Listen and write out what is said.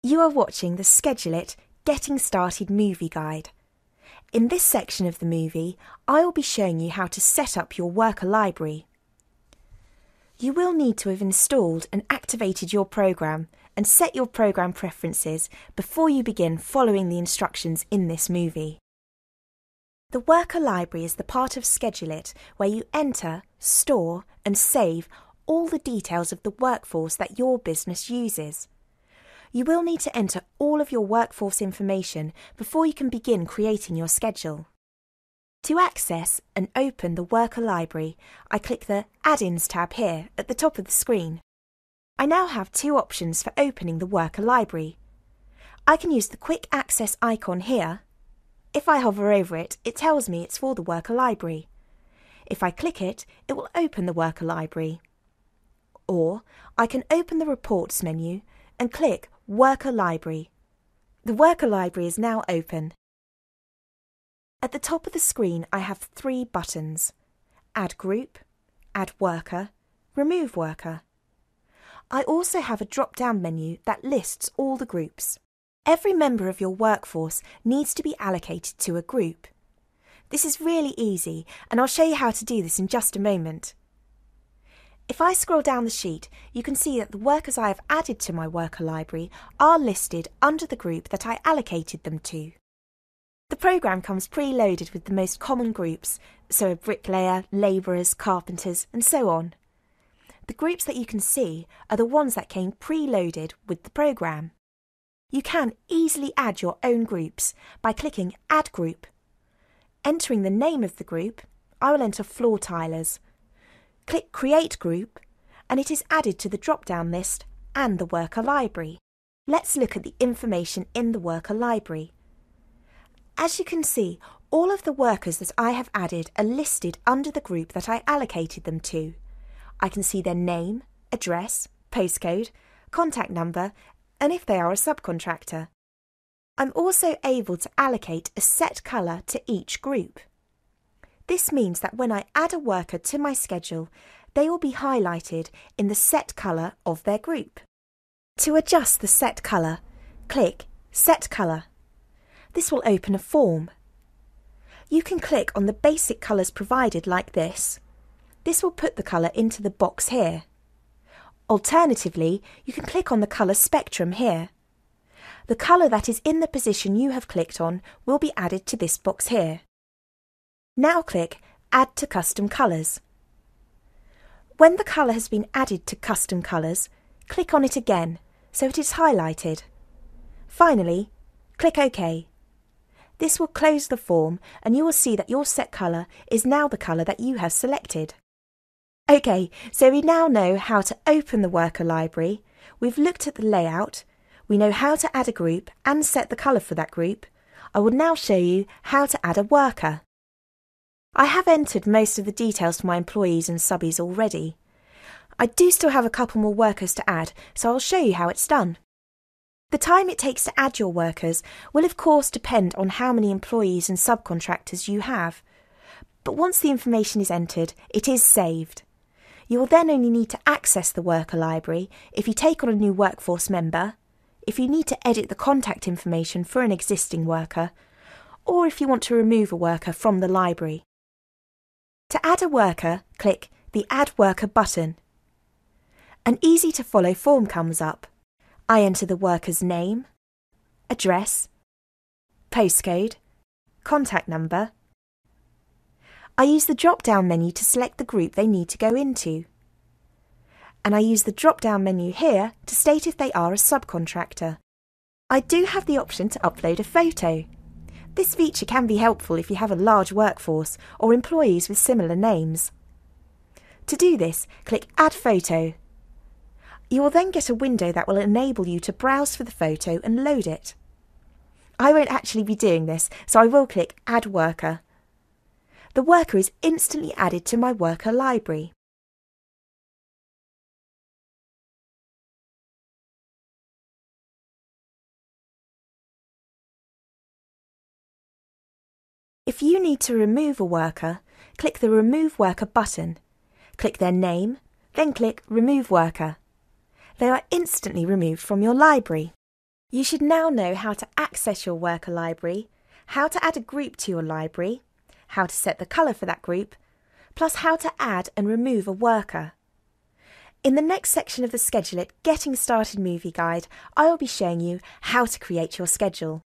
You are watching the ScheduleIT Getting Started movie guide. In this section of the movie, I will be showing you how to set up your worker library. You will need to have installed and activated your program and set your program preferences before you begin following the instructions in this movie. The worker library is the part of ScheduleIT where you enter, store and save all the details of the workforce that your business uses. You will need to enter all of your workforce information before you can begin creating your schedule. To access and open the worker library, I click the Add-ins tab here at the top of the screen. I now have two options for opening the worker library. I can use the quick access icon here. If I hover over it, it tells me it's for the worker library. If I click it, it will open the worker library. Or I can open the Reports menu and click Worker Library. The worker library is now open. At the top of the screen I have three buttons: Add Group, Add Worker, Remove Worker. I also have a drop-down menu that lists all the groups. Every member of your workforce needs to be allocated to a group. This is really easy, and I'll show you how to do this in just a moment. If I scroll down the sheet, you can see that the workers I have added to my worker library are listed under the group that I allocated them to. The programme comes pre-loaded with the most common groups, so a bricklayer, labourers, carpenters, and so on. The groups that you can see are the ones that came pre-loaded with the programme. You can easily add your own groups by clicking Add Group. Entering the name of the group, I will enter Floor Tilers. Click Create Group, and it is added to the drop-down list and the worker library. Let's look at the information in the worker library. As you can see, all of the workers that I have added are listed under the group that I allocated them to. I can see their name, address, postcode, contact number, and if they are a subcontractor. I'm also able to allocate a set colour to each group. This means that when I add a worker to my schedule, they will be highlighted in the set colour of their group. To adjust the set colour, click Set Colour. This will open a form. You can click on the basic colours provided like this. This will put the colour into the box here. Alternatively, you can click on the colour spectrum here. The colour that is in the position you have clicked on will be added to this box here. Now click Add to Custom Colours. When the colour has been added to Custom Colours, click on it again so it is highlighted. Finally, click OK. This will close the form and you will see that your set colour is now the colour that you have selected. OK, so we now know how to open the worker library, we've looked at the layout, we know how to add a group and set the colour for that group. I will now show you how to add a worker. I have entered most of the details for my employees and subbies already. I do still have a couple more workers to add, so I'll show you how it's done. The time it takes to add your workers will of course depend on how many employees and subcontractors you have. But once the information is entered, it is saved. You will then only need to access the worker library if you take on a new workforce member, if you need to edit the contact information for an existing worker, or if you want to remove a worker from the library. To add a worker, click the Add Worker button. An easy-to-follow form comes up. I enter the worker's name, address, postcode, contact number. I use the drop-down menu to select the group they need to go into. And I use the drop-down menu here to state if they are a subcontractor. I do have the option to upload a photo. This feature can be helpful if you have a large workforce or employees with similar names. To do this, click Add Photo. You will then get a window that will enable you to browse for the photo and load it. I won't actually be doing this, so I will click Add Worker. The worker is instantly added to my worker library. If you need to remove a worker, click the Remove Worker button. Click their name, then click Remove Worker. They are instantly removed from your library. You should now know how to access your worker library, how to add a group to your library, how to set the colour for that group, plus how to add and remove a worker. In the next section of the ScheduleIT Getting Started Movie Guide, I will be showing you how to create your schedule.